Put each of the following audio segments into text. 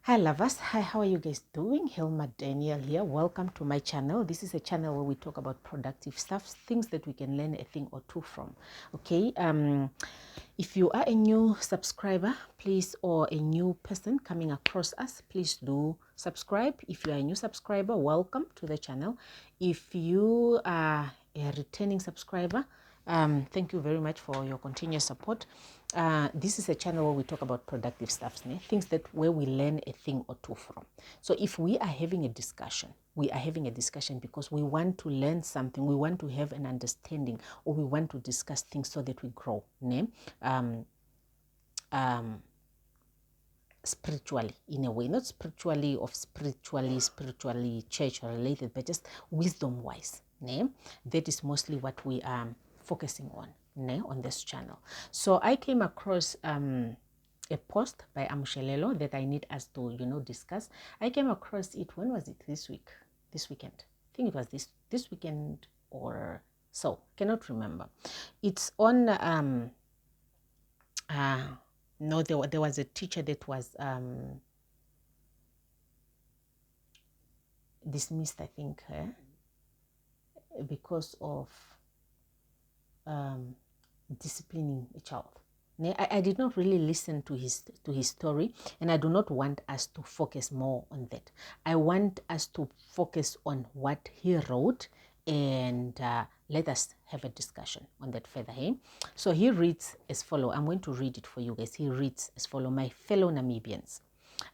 Hi lovers, hi, how are you guys doing? Hilma Daniel here. Welcome to my channel. This is a channel where we talk about productive stuff, things that we can learn a thing or two from. Okay, if you are a new subscriber, please, or a new person coming across us, please do subscribe. If you are a new subscriber, welcome to the channel. If you are a returning subscriber, thank you very much for your continuous support. This is a channel where we talk about productive stuff, things that where we learn a thing or two from. So if we are having a discussion, we are having a discussion because we want to learn something, we want to have an understanding, or we want to discuss things so that we grow. Spiritually, in a way, not spiritually of spiritually church related, but just wisdom wise. That is mostly what we are focusing on this channel. So I came across a post by Amushelelo that I need us to discuss. I came across it, when was it? This weekend. I think it was this weekend or so, cannot remember. It's on no, there was a teacher that was dismissed, I think, because of disciplining a child. I did not really listen to his story, and I do not want us to focus more on that. I want us to focus on what he wrote, and let us have a discussion on that further. So he reads as follow. I'm going to read it for you guys. He reads as follow. My fellow Namibians,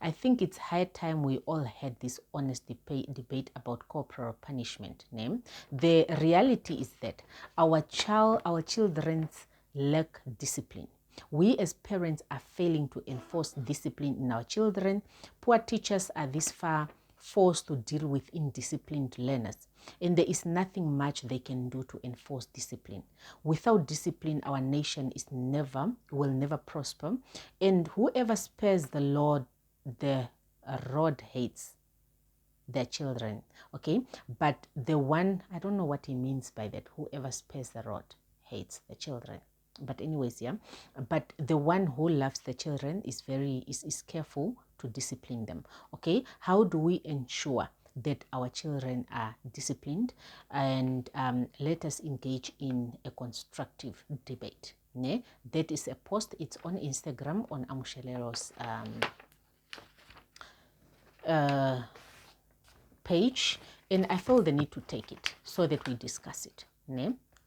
I think it's high time we all had this honest debate about corporal punishment. The reality is that our children lack discipline. We as parents are failing to enforce discipline in our children. Poor teachers are this far forced to deal with indisciplined learners, and there is nothing much they can do to enforce discipline. Without discipline, our nation will never prosper, and whoever spares the rod hates their children. Okay, but the one, I don't know what he means by that, whoever spares the rod hates the children. But anyways, but the one who loves the children is careful to discipline them. Okay, how do we ensure that our children are disciplined? And let us engage in a constructive debate. That is a post. It's on Instagram on Amushelero's page, and I felt the need to take it so that we discuss it.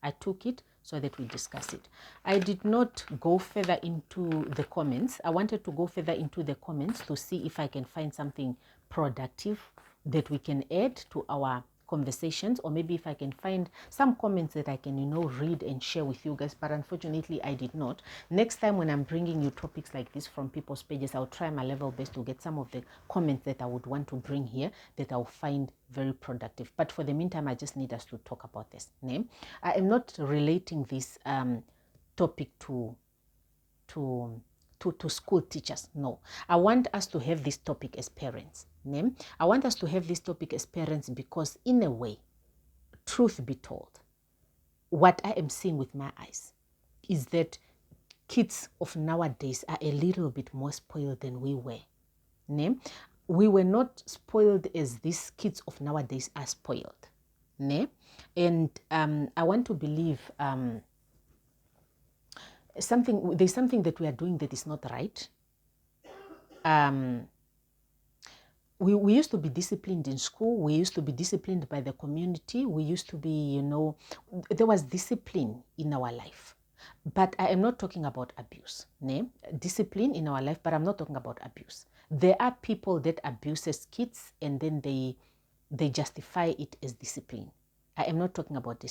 I took it so that we discuss it. I did not go further into the comments. I wanted to go further into the comments to see if I can find something productive that we can add to our conversations, or maybe if I can find some comments that I can read and share with you guys, but unfortunately I did not. Next time when I'm bringing you topics like this from people's pages, I'll try my level best to get some of the comments that I would want to bring here that I'll find very productive. But for the meantime, I just need us to talk about this. I am not relating this topic to school teachers. No, I want us to have this topic as parents. I want us to have this topic as parents because, in a way, truth be told, what I am seeing with my eyes is that kids of nowadays are a little bit more spoiled than we were. We were not spoiled as these kids of nowadays are spoiled. And I want to believe there's something that we are doing that is not right. We used to be disciplined in school. We used to be disciplined by the community. We used to be, there was discipline in our life. But I am not talking about abuse. Discipline in our life, but I'm not talking about abuse. There are people that abuse kids and then they justify it as discipline. I am not talking about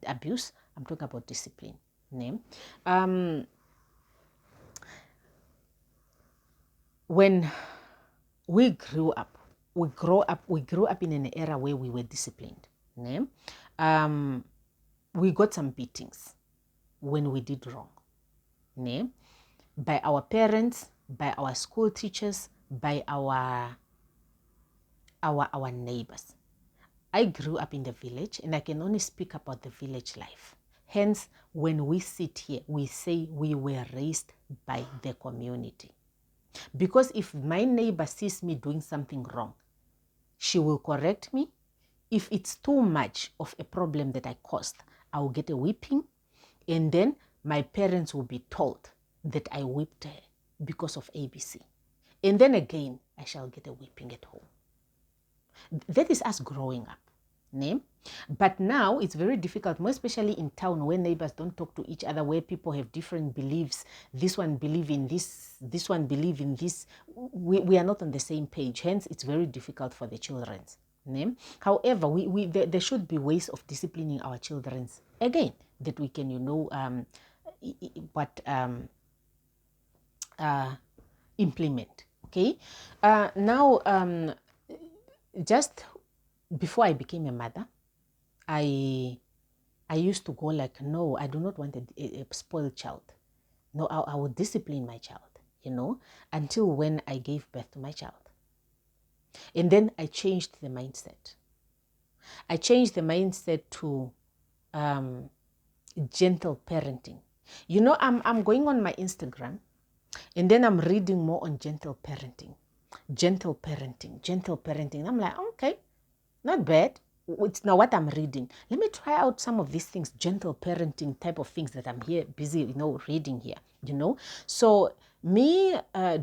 abuse. I'm talking about discipline. When we grew up in an era where we were disciplined. We got some beatings when we did wrong. By our parents, by our school teachers, by our neighbors. I grew up in the village, and I can only speak about the village life. Hence, when we sit here, we say we were raised by the community. Because if my neighbor sees me doing something wrong, she will correct me. If it's too much of a problem that I caused, I will get a whipping, and then my parents will be told that I whipped her because of ABC. And then again, I shall get a whipping at home. That is us growing up. Name. But now it's very difficult, more especially in town where neighbors don't talk to each other, where people have different beliefs. This one believe in this one believe in this. We are not on the same page. Hence, it's very difficult for the children. Name. However, there should be ways of disciplining our children again that we can, implement. Okay. Now, just before I became a mother, I used to go like, no, I do not want a spoiled child. No, I will discipline my child, until when I gave birth to my child. And then I changed the mindset. I changed the mindset to gentle parenting. I'm going on my Instagram, and then I'm reading more on gentle parenting. Gentle parenting, gentle parenting. I'm like, okay, not bad. It's not what I'm reading. Let me try out some of these things, gentle parenting type of things that I'm here busy, reading here, So me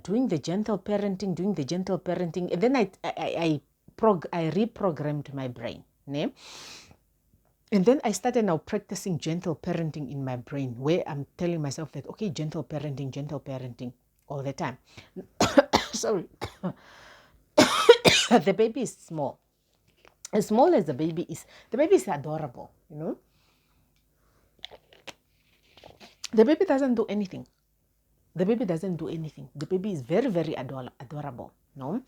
doing the gentle parenting, and then I reprogrammed my brain. Ne? And then I started now practicing gentle parenting in my brain, where I'm telling myself that, okay, gentle parenting all the time. Sorry. The baby is small. As small as the baby is adorable, The baby doesn't do anything. The baby is very, very adorable, no?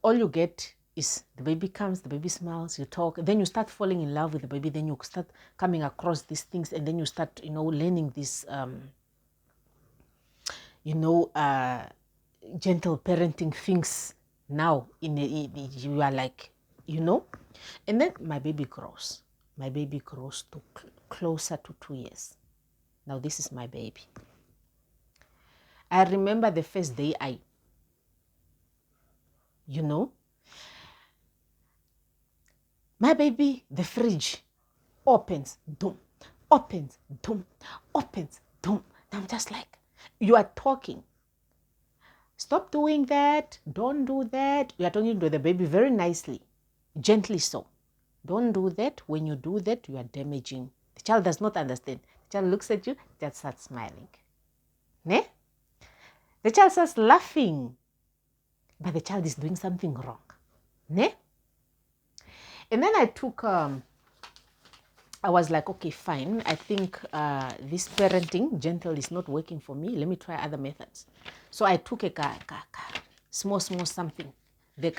All you get is the baby comes, the baby smiles, you talk, then you start falling in love with the baby, then you start coming across these things, and then you start, learning this, gentle parenting things. Now you are like, and then my baby grows to closer to 2 years. Now this is my baby. I remember the first day my baby, the fridge opens, doom, opens, doom, opens, doom. I'm just like, you are talking. Stop doing that. Don't do that. You are talking to the baby very nicely, gently so. Don't do that. When you do that, you are damaging. The child does not understand. The child looks at you, just starts smiling. Ne? The child starts laughing, but the child is doing something wrong. Ne? And then I took, I was like, okay, fine. I think this parenting, gentle, is not working for me. Let me try other methods. So I took a small something, the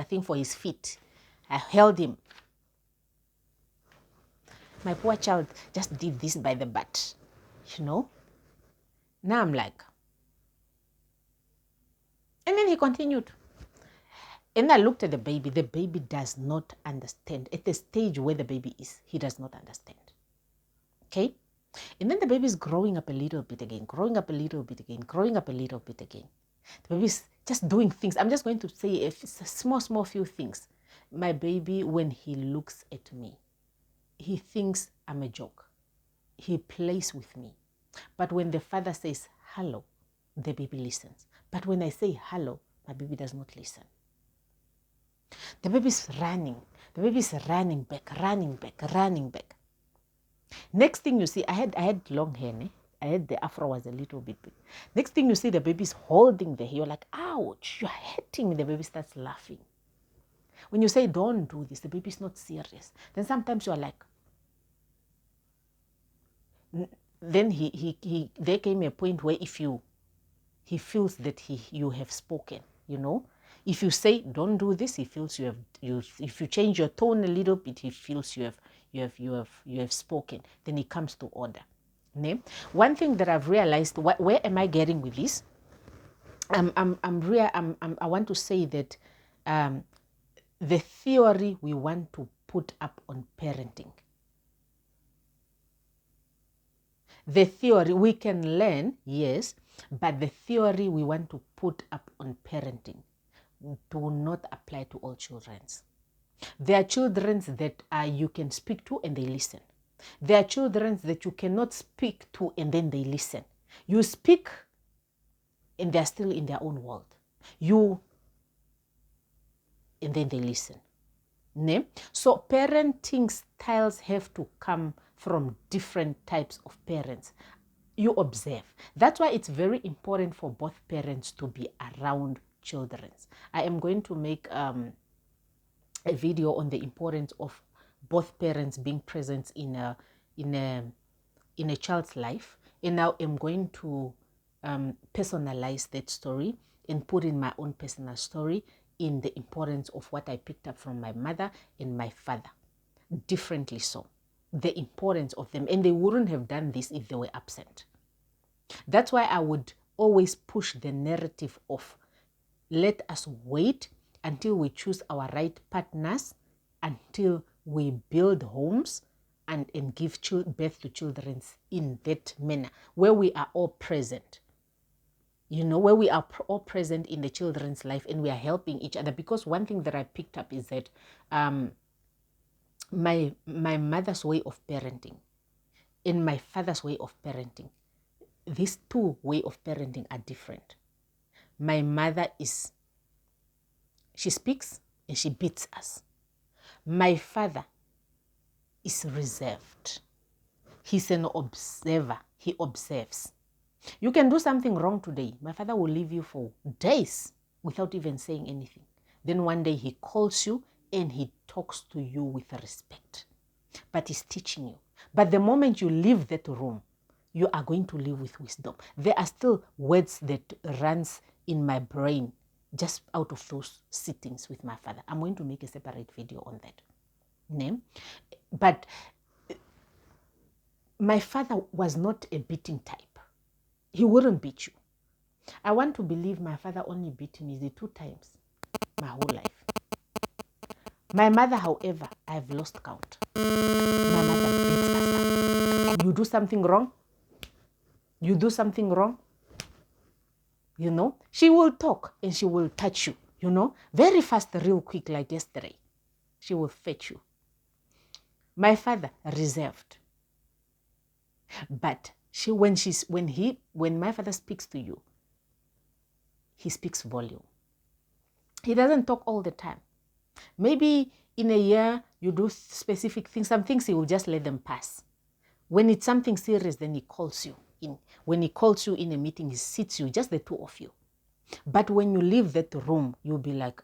thing for his feet. I held him. My poor child just did this by the butt, Now I'm like, and then he continued. And I looked at the baby. The baby does not understand. At the stage where the baby is, he does not understand. Okay? And then the baby is growing up a little bit again, growing up a little bit again. The baby is just doing things. I'm just going to say a small few things. My baby, when he looks at me, he thinks I'm a joke. He plays with me. But when the father says hello, the baby listens. But when I say hello, my baby does not listen. The baby is running. The baby is running back. Next thing you see, I had long hair. I had the afro was a little bit big. Next thing you see, the baby's holding the hair. You're like, ouch, you're hurting me. The baby starts laughing. When you say, don't do this, the baby's not serious. Then sometimes you're like, then there came a point where he feels that you have spoken, If you say, don't do this, he feels if you change your tone a little bit, he feels you have spoken. Then he comes to order. One thing that I've realized, where am I getting with this? I want to say that the theory we want to put up on parenting, the theory we can learn, yes, But the theory we want to put up on parenting do not apply to all children. There are children that you can speak to and they listen. There are children that you cannot speak to and then they listen. You speak and they're still in their own world. And then they listen. Ne? So parenting styles have to come from different types of parents. You observe. That's why it's very important for both parents to be around children. I am going to make a video on the importance of both parents being present in a child's life. And now I'm going to personalize that story and put in my own personal story in the importance of what I picked up from my mother and my father. Differently so. The importance of them. And they wouldn't have done this if they were absent. That's why I would always push the narrative of let us wait until we choose our right partners, until we build homes and give birth to children in that manner, where we are all present. You know, where we are all present in the children's life and we are helping each other. Because one thing that I picked up is that my mother's way of parenting and my father's way of parenting, these two ways of parenting are different. My mother she speaks and she beats us. My father is reserved. He's an observer. He observes. You can do something wrong today. My father will leave you for days without even saying anything. Then one day he calls you and he talks to you with respect. But he's teaching you. But the moment you leave that room, you are going to live with wisdom. There are still words that runs in my brain just out of those sittings with my father. I'm going to make a separate video on that. Name. But my father was not a beating type. He wouldn't beat you. I want to believe my father only beat me 2 times my whole life. My mother, however, I've lost count. My mother beats us up. You do something wrong? You do something wrong? You know, she will talk and she will touch you, you know, very fast, real quick, like yesterday. She will fetch you. My father, reserved. But when my father speaks to you, he speaks volume. He doesn't talk all the time. Maybe in a year, you do specific things. Some things he will just let them pass. When it's something serious, then he calls you in. When he calls you in a meeting, he sits you, just the two of you. But when you leave that room, you'll be like,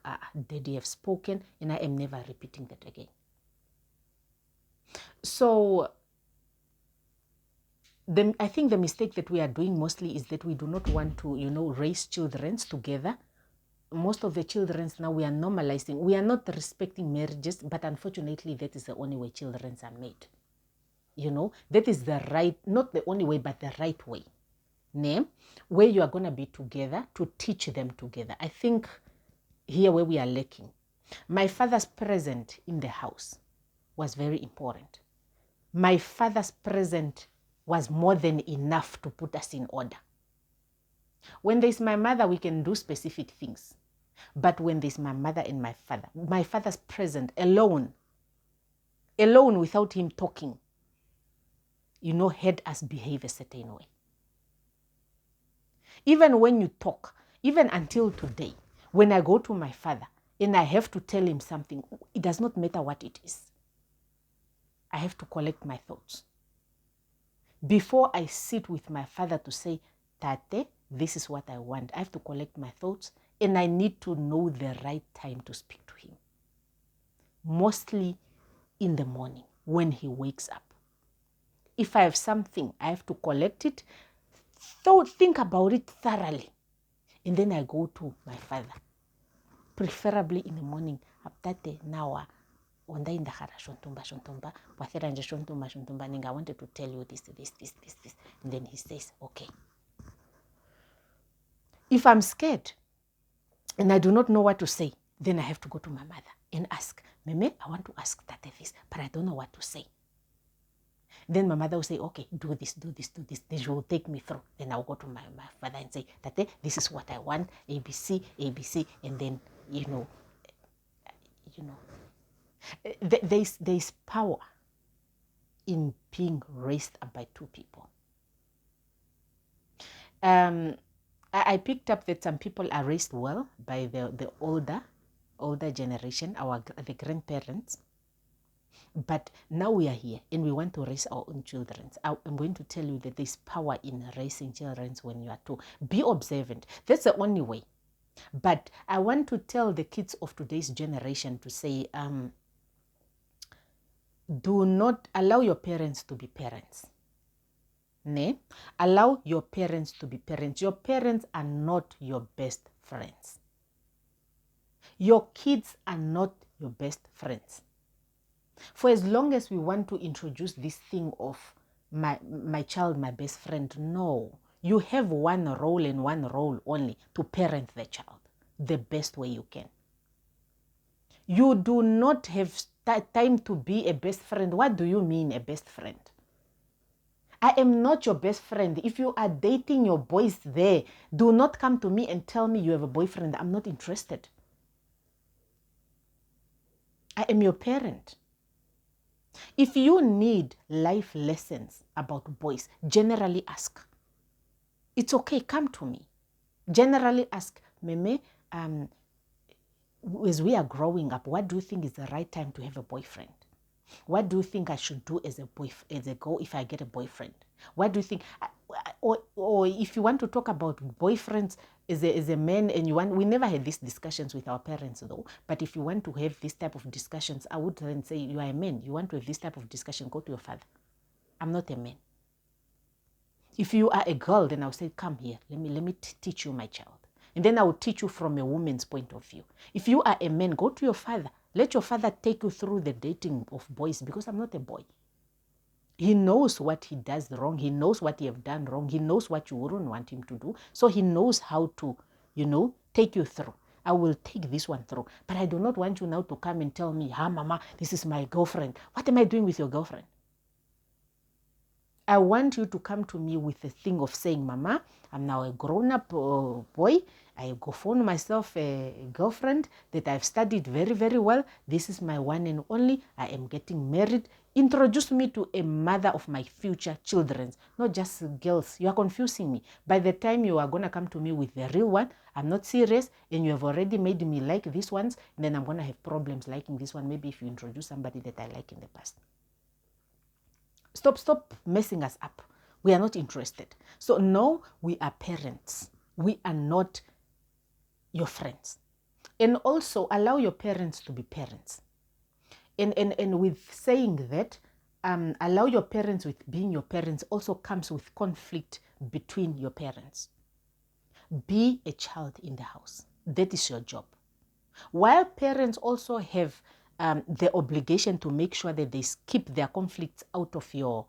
Daddy have spoken, and I am never repeating that again. So I think the mistake that we are doing mostly is that we do not want to, raise children together. Most of the children now we are normalizing. We are not respecting marriages, but unfortunately that is the only way children are made. That is the right, not the only way, but the right way. Where you are going to be together to teach them together. I think here where we are lacking. My father's presence in the house was very important. My father's presence was more than enough to put us in order. When there's my mother, we can do specific things. But when there's my mother and my father's present alone without him talking, had us behave a certain way. Even when you talk, even until today, when I go to my father and I have to tell him something, it does not matter what it is. I have to collect my thoughts. Before I sit with my father to say, Tate, this is what I want, I have to collect my thoughts and I need to know the right time to speak to him. Mostly in the morning when he wakes up. If I have something, I have to collect it, think about it thoroughly. And then I go to my father. Preferably in the morning. Tate, now, I wanted to tell you this. And then he says, okay. If I'm scared and I do not know what to say, then I have to go to my mother and ask, Meme, I want to ask Tate this, but I don't know what to say. Then my mother will say, okay, do this, do this, do this. Then she will take me through. Then I'll go to my father and say, Tate, this is what I want, ABC, ABC. And then, there's power in being raised up by two people. I picked up that some people are raised well by the older generation, the grandparents. But now we are here and we want to raise our own children. I'm going to tell you that there's power in raising children when you are two. Be observant. That's the only way. But I want to tell the kids of today's generation to say, do not allow your parents to be parents. Ne? Allow your parents to be parents. Your parents are not your best friends. Your kids are not your best friends. For as long as we want to introduce this thing of my child, my best friend, no. You have one role and one role only, to parent the child the best way you can. You do not have time to be a best friend. What do you mean a best friend? I am not your best friend. If you are dating your boys there, do not come to me and tell me you have a boyfriend. I'm not interested. I am your parent. If you need life lessons about boys, generally ask. It's okay, come to me. Generally ask, Meme, as we are growing up, what do you think is the right time to have a boyfriend? What do you think I should do as a girl if I get a boyfriend? What do you think? Or if you want to talk about boyfriends as a man, and we never had these discussions with our parents though, but if you want to have this type of discussions, I would then say, you are a man, you want to have this type of discussion, go to your father. I'm not a man. If you are a girl, then I'll say, come here, let me teach you, my child. And then I will teach you from a woman's point of view. If you are a man, go to your father. Let your father take you through the dating of boys, because I'm not a boy. He knows what he does wrong. He knows what he have done wrong. He knows what you wouldn't want him to do. So he knows how to, take you through. I will take this one through. But I do not want you now to come and tell me, mama, this is my girlfriend. What am I doing with your girlfriend? I want you to come to me with the thing of saying, Mama, I'm now a grown-up boy. I go find myself a girlfriend that I've studied very, very well. This is my one and only. I am getting married. Introduce me to a mother of my future children, not just girls. You are confusing me. By the time you are going to come to me with the real one, I'm not serious, and you have already made me like these ones, and then I'm going to have problems liking this one, maybe if you introduce somebody that I like in the past. Stop messing us up. We are not interested. So no, we are parents. We are not your friends. And also allow your parents to be parents. And with saying that, allow your parents with being your parents also comes with conflict between your parents. Be a child in the house. That is your job. While parents also have the obligation to make sure that they keep their conflicts out of your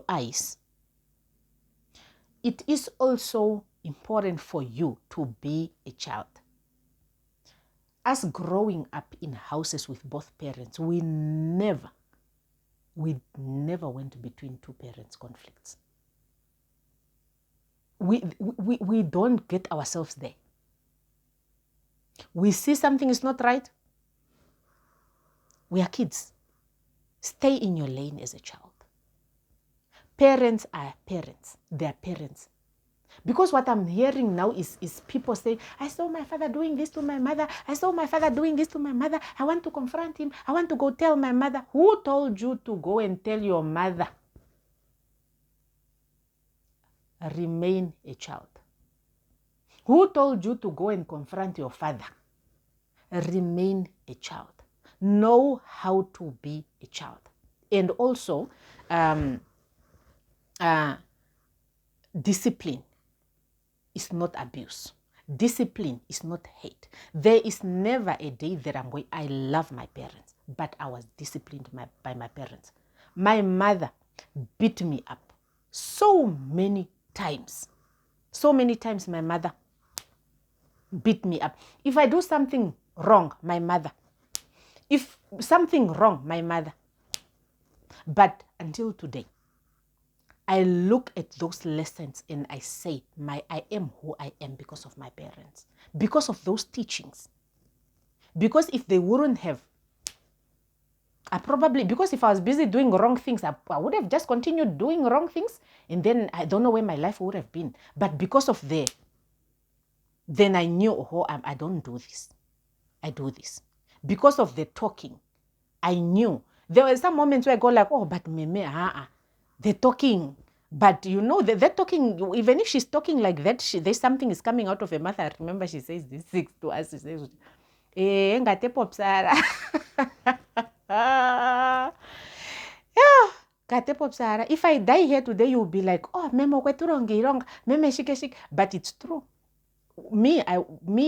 eyes, it is also important for you to be a child. Us growing up in houses with both parents, we never went between two parents' conflicts. We don't get ourselves there. We see something is not right. We are kids. Stay in your lane as a child. Parents are parents. They are parents. Because what I'm hearing now is people saying, I saw my father doing this to my mother. I saw my father doing this to my mother. I want to confront him. I want to go tell my mother. Who told you to go and tell your mother? Remain a child. Who told you to go and confront your father? Remain a child. Know how to be a child. And also, discipline is not abuse. Discipline is not hate. There is never a day that I love my parents, but I was disciplined by my parents. My mother beat me up so many times. So many times my mother beat me up. If I do something wrong, my mother. If something wrong, my mother. But until today, I look at those lessons and I say, I am who I am because of my parents, because of those teachings. Because if they wouldn't have, because if I was busy doing wrong things, I would have just continued doing wrong things, and then I don't know where my life would have been. But because of then I knew, oh, I don't do this. I do this. Because of the talking, I knew. There were some moments where I go like, oh, but meme, they're talking. But they're talking, even if she's talking like that, there's something is coming out of her mouth. I remember she says this six to us. She says, ngate popsara. Yeah, ngate popsara. If I die here today, you'll be like, oh, memo kweturongi wrong, meme shike. But it's true. Me,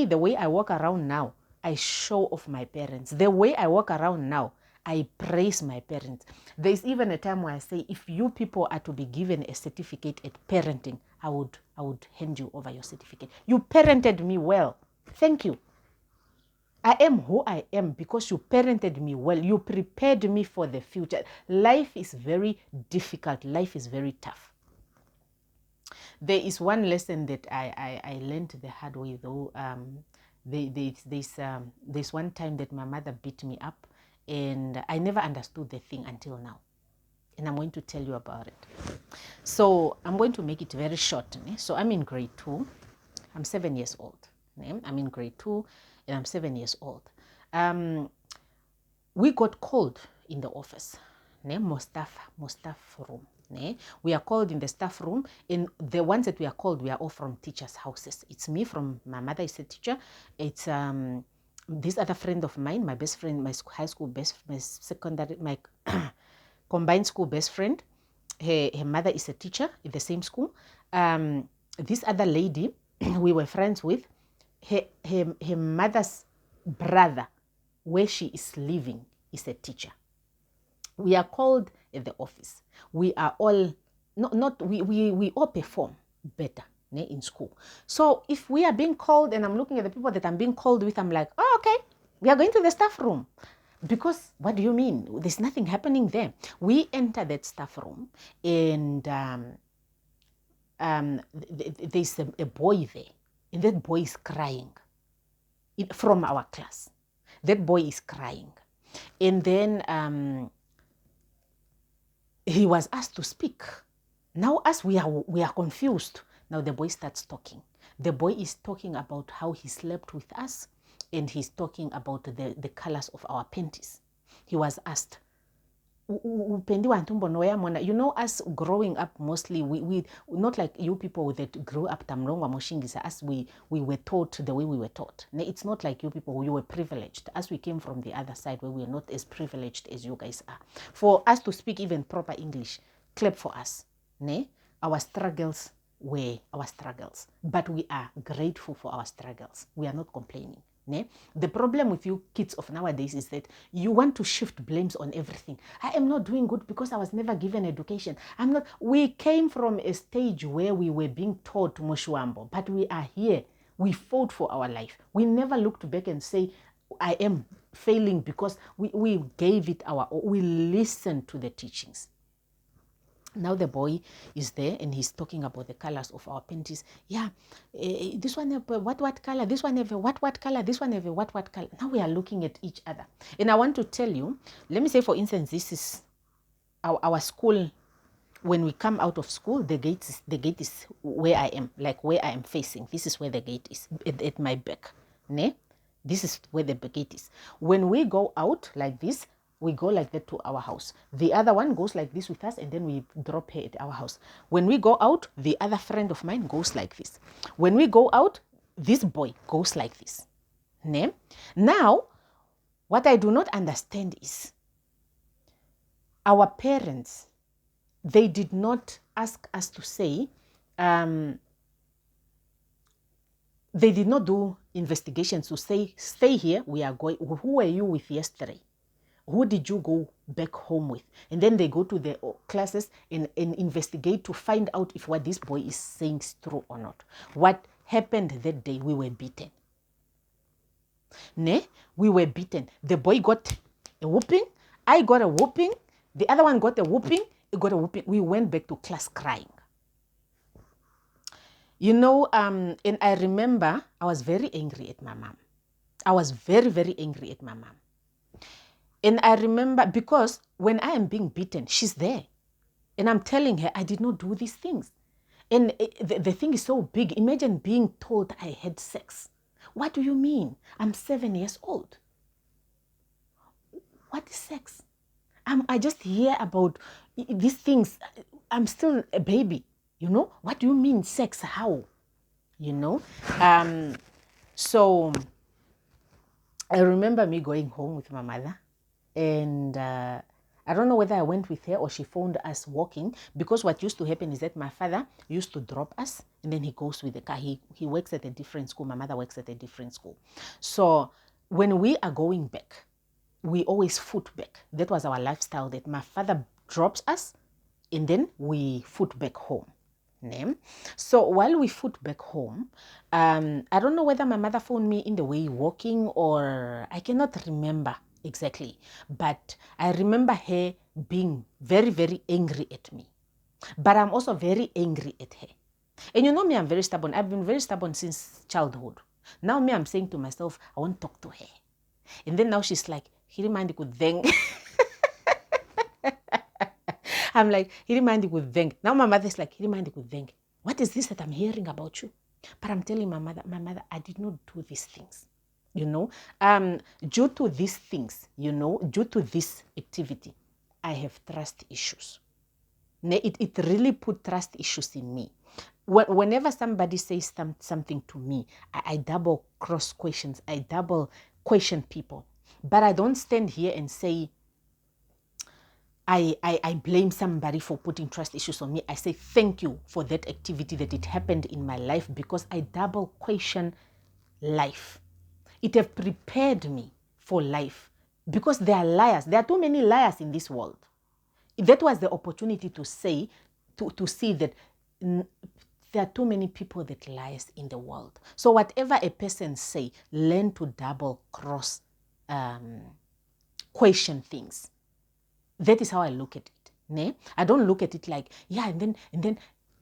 the way I walk around now, I show off my parents. The way I walk around now, I praise my parents. There's even a time where I say, if you people are to be given a certificate at parenting, I would hand you over your certificate. You parented me well. Thank you. I am who I am because you parented me well. You prepared me for the future. Life is very difficult. Life is very tough. There is one lesson that I learned the hard way though. There's one time that my mother beat me up, and I never understood the thing until now. And I'm going to tell you about it. So I'm going to make it very short. So I'm in grade 2. I'm 7 years old. I'm in grade 2 and I'm 7 years old. We got called in the office, most staff room. We are called in the staff room, and the ones that we are called, we are all from teachers' houses. It's me, from my mother is a teacher. It's this other friend of mine, my best friend, my high school best, my combined school best friend. Her mother is a teacher in the same school. This other lady we were friends with, her mother's brother, where she is living, is a teacher. We are called at the office. We are all we all perform better in school. So if we are being called, and I'm looking at the people that I'm being called with, I'm like, oh, okay, we are going to the staff room. Because what do you mean? There's nothing happening there. We enter that staff room, and there's a boy there, and that boy is crying from our class. That boy is crying. And then he was asked to speak. Now, as we are confused, now the boy starts talking. The boy is talking about how he slept with us, and he's talking about the colors of our panties. He was asked, us growing up, mostly we not like you people that grew up tamlongwa moshingisa, as we were taught the way we were taught. It's not like you people, you were privileged, as we came from the other side where we are not as privileged as you guys are. For us to speak even proper English, clap for us. Our struggles were our struggles, but we are grateful for our struggles. We are not complaining. The problem with you kids of nowadays is that you want to shift blames on everything. I am not doing good because I was never given education. We came from a stage where we were being taught Moshuambo, but we are here. We fought for our life. We never looked back and say, I am failing, because we gave it we listened to the teachings. Now the boy is there, and he's talking about the colors of our panties. Yeah, this one have what color? This one have what color? This one have what color? Now we are looking at each other. And I want to tell you, let me say, for instance, this is our school. When we come out of school, the gate is where I am, like where I am facing. This is where the gate is, at my back. This is where the gate is. When we go out like this, we go like that to our house. The other one goes like this with us, and then we drop her at our house. When we go out, the other friend of mine goes like this. When we go out, this boy goes like this. Now, what I do not understand is, our parents, they did not ask us to say, they did not do investigations to say, stay here, we are going, who were you with yesterday? Who did you go back home with? And then they go to the classes and investigate to find out if what this boy is saying is true or not. What happened that day? We were beaten. We were beaten. The boy got a whooping. I got a whooping. The other one got a whooping. got a whooping. We went back to class crying. You know, and I remember I was very angry at my mom. I was very, very angry at my mom. And I remember, because when I am being beaten, she's there. And I'm telling her, I did not do these things. And the thing is so big. Imagine being told I had sex. What do you mean? I'm 7 years old. What is sex? I just hear about these things. I'm still a baby, you know? What do you mean sex? How? You know? So I remember me going home with my mother, and I don't know whether I went with her or she phoned us walking, because what used to happen is that my father used to drop us and then he goes with the car. He works at a different school. My mother works at a different school. So when we are going back, we always foot back. That was our lifestyle, that my father drops us and then we foot back home. So while we foot back home, I don't know whether my mother phoned me in the way walking, or I cannot remember exactly. But I remember her being very, very angry at me. But I'm also very angry at her. And you know me, I'm very stubborn. I've been very stubborn since childhood. Now me, I'm saying to myself, I want to talk to her. And then now she's like, Hirimandi could then. I'm like, Hirimandi could then. Now my mother's like, Hirimandi could then. What is this that I'm hearing about you? But I'm telling my mother, I did not do these things. You know, due to these things, you know, due to this activity, I have trust issues. It really put trust issues in me. Whenever somebody says something to me, I double cross questions. I double question people. But I don't stand here and say, I blame somebody for putting trust issues on me. I say thank you for that activity, that it happened in my life, because I double question life. It have prepared me for life, because there are liars. There are too many liars in this world. That was the opportunity to say, to see that there are too many people that lies in the world. So whatever a person say, learn to double cross question things. That is how I look at it. Ne? I don't look at it like, yeah, and then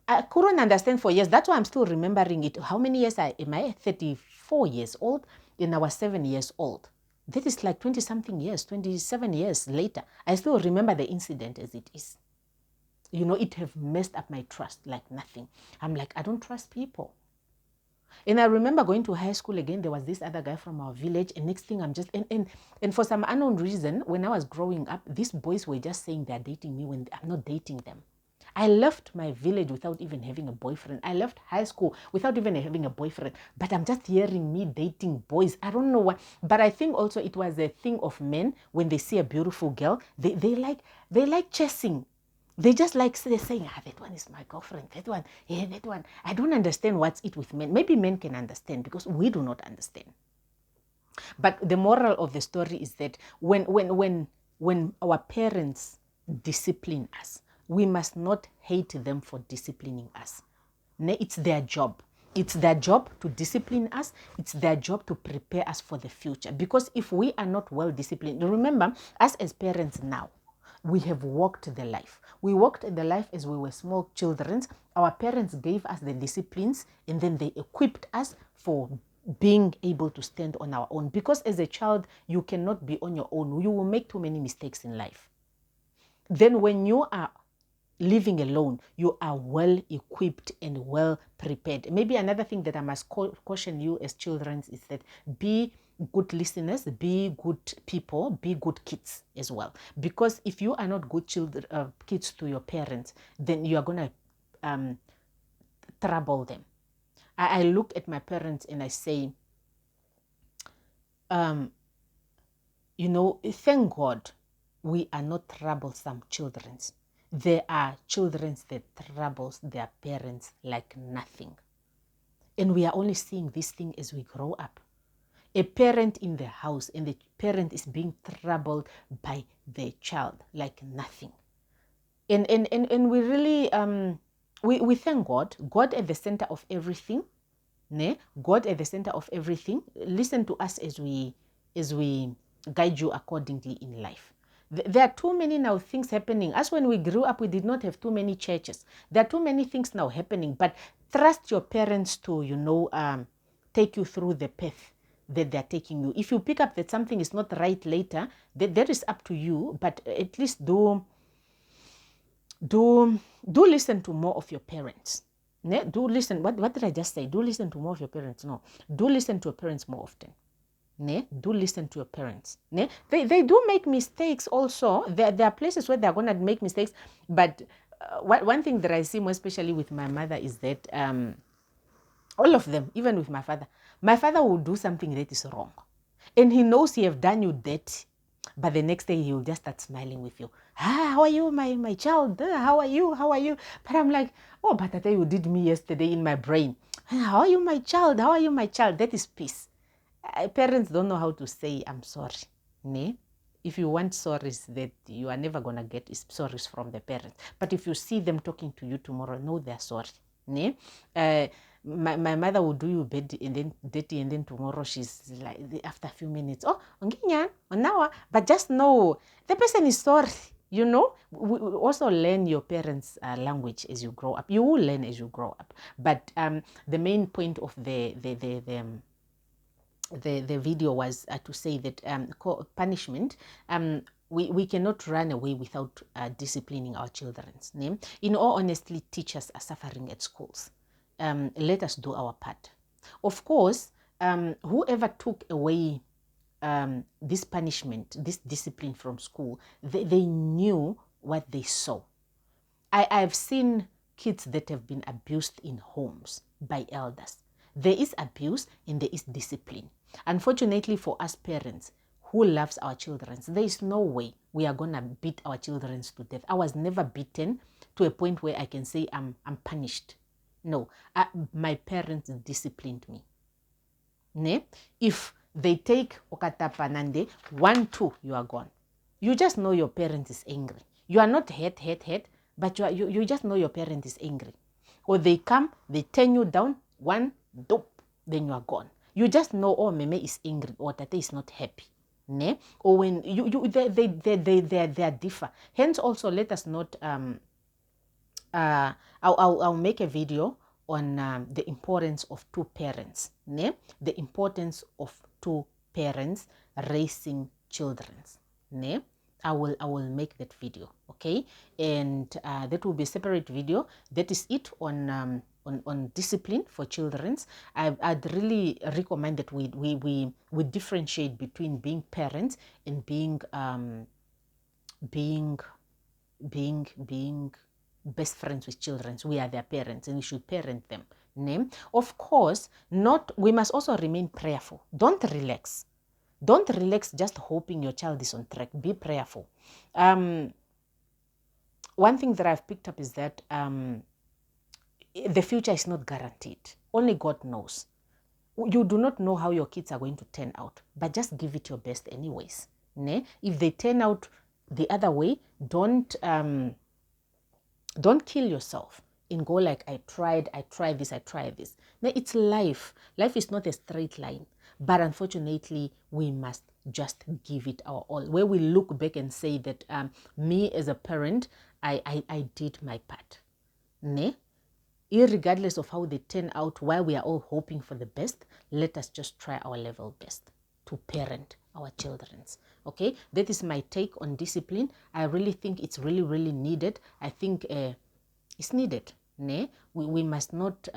I couldn't understand for years. That's why I'm still remembering it. How many years am I? 34 years old, and I was 7 years old. That is like 20-something years, 27 years later. I still remember the incident as it is. You know, it have messed up my trust like nothing. I'm like, I don't trust people. And I remember going to high school again. There was this other guy from our village, and next thing I'm just, and for some unknown reason, when I was growing up, these boys were just saying they're dating me when I'm not dating them. I left my village without even having a boyfriend. I left high school without even having a boyfriend. But I'm just hearing me dating boys. I don't know why. But I think also it was a thing of men. When they see a beautiful girl, they like chasing. They just like saying, that one is my girlfriend. That one, yeah, that one. I don't understand what's it with men. Maybe men can understand, because we do not understand. But the moral of the story is that when our parents discipline us, we must not hate them for disciplining us. It's their job. It's their job to discipline us. It's their job to prepare us for the future. Because if we are not well disciplined, remember, us as parents now, we have walked the life. We walked the life as we were small children. Our parents gave us the disciplines, and then they equipped us for being able to stand on our own. Because as a child, you cannot be on your own. You will make too many mistakes in life. Then when you are living alone, you are well equipped and well prepared. Maybe another thing that I must caution you as children is that be good listeners, be good people, be good kids as well. Because if you are not good kids to your parents, then you are going to trouble them. I look at my parents and I say, you know, thank God we are not troublesome children. There are children that troubles their parents like nothing. And we are only seeing this thing as we grow up. A parent in the house, and the parent is being troubled by their child like nothing. And we really, we thank God. God at the center of everything. God at the center of everything. Listen to us as we guide you accordingly in life. There are too many now things happening. As when we grew up, we did not have too many churches. There are too many things now happening. But trust your parents to, take you through the path that they're taking you. If you pick up that something is not right later, that is up to you. But at least do listen to more of your parents. Ne? Do listen. What did I just say? Do listen to more of your parents. No. Do listen to your parents more often. Ne? Do listen to your parents. Ne? They do make mistakes also. There are places where they're going to make mistakes. But one thing that I see more especially with my mother is that all of them, even with my father will do something that is wrong. And he knows he have done you dirty. But the next day he will just start smiling with you. How are you, my child? How are you? How are you? But I'm like, oh, but I tell you did me yesterday in my brain. How are you, my child? How are you, my child? That is peace. Parents don't know how to say, I'm sorry. Ne? If you want sorries that you are never going to get is sorries from the parents. But if you see them talking to you tomorrow, know they're sorry. Ne? My mother will do you bad and then dirty, and then tomorrow she's like, after a few minutes, oh, now, but just know the person is sorry. We also learn your parents' language as you grow up. You will learn as you grow up. But the main point of the video was to say that punishment, we cannot run away without disciplining our children's name. In all honesty, teachers are suffering at schools. Let us do our part. Of course, whoever took away this punishment, this discipline from school, they knew what they saw. I've seen kids that have been abused in homes by elders. There is abuse and there is discipline. Unfortunately for us parents who loves our children, there is no way we are going to beat our children to death. I was never beaten to a point where I can say I'm punished. No, my parents disciplined me. Ne? If they take okatapa nande, 1, 2, you are gone. You just know your parent is angry. You are not hate, but you just know your parent is angry. Or they come, they turn you down, 1, dope, then you are gone. You just know, oh, meme is angry, or tate is not happy. Ne? Or when they differ. Hence also let us not I'll make a video on the importance of two parents, ne? The importance of two parents raising children, ne? I will make that video, okay? And that will be a separate video. That is it on discipline for children. I'd really recommend that we differentiate between being parents and being best friends with children. We are their parents and we should parent them. Name. Of course, we must also remain prayerful. Don't relax. Don't relax just hoping your child is on track. Be prayerful. One thing that I've picked up is that the future is not guaranteed. Only God knows. You do not know how your kids are going to turn out, but just give it your best anyways. Ne? If they turn out the other way, don't kill yourself and go like, I tried this. No, it's life. Life is not a straight line. But unfortunately, we must just give it our all. Where we look back and say that me as a parent, I did my part. Ne? Irregardless of how they turn out, while we are all hoping for the best, let us just try our level best to parent our children. Okay, that is my take on discipline. I really think it's really, really needed. I think it's needed. Ne? We must not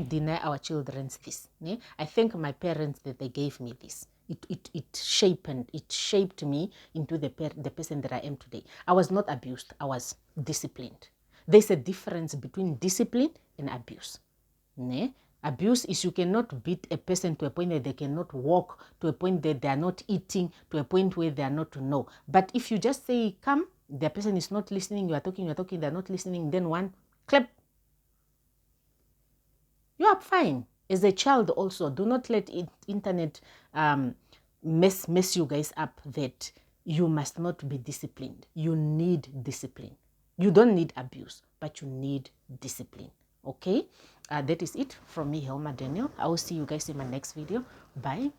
deny our children this. Ne? I thank my parents that they gave me this. It shaped me into the person that I am today. I was not abused. I was disciplined. There's a difference between discipline and abuse. Ne? Abuse is you cannot beat a person to a point that they cannot walk, to a point that they are not eating, to a point where they are not to know. But if you just say, come, the person is not listening, you are talking, they're not listening, then one, clap. You are fine. As a child also, do not let internet mess you guys up that you must not be disciplined. You need discipline. You don't need abuse, but you need discipline. Okay? That is it from me, Helma Daniel. I will see you guys in my next video. Bye.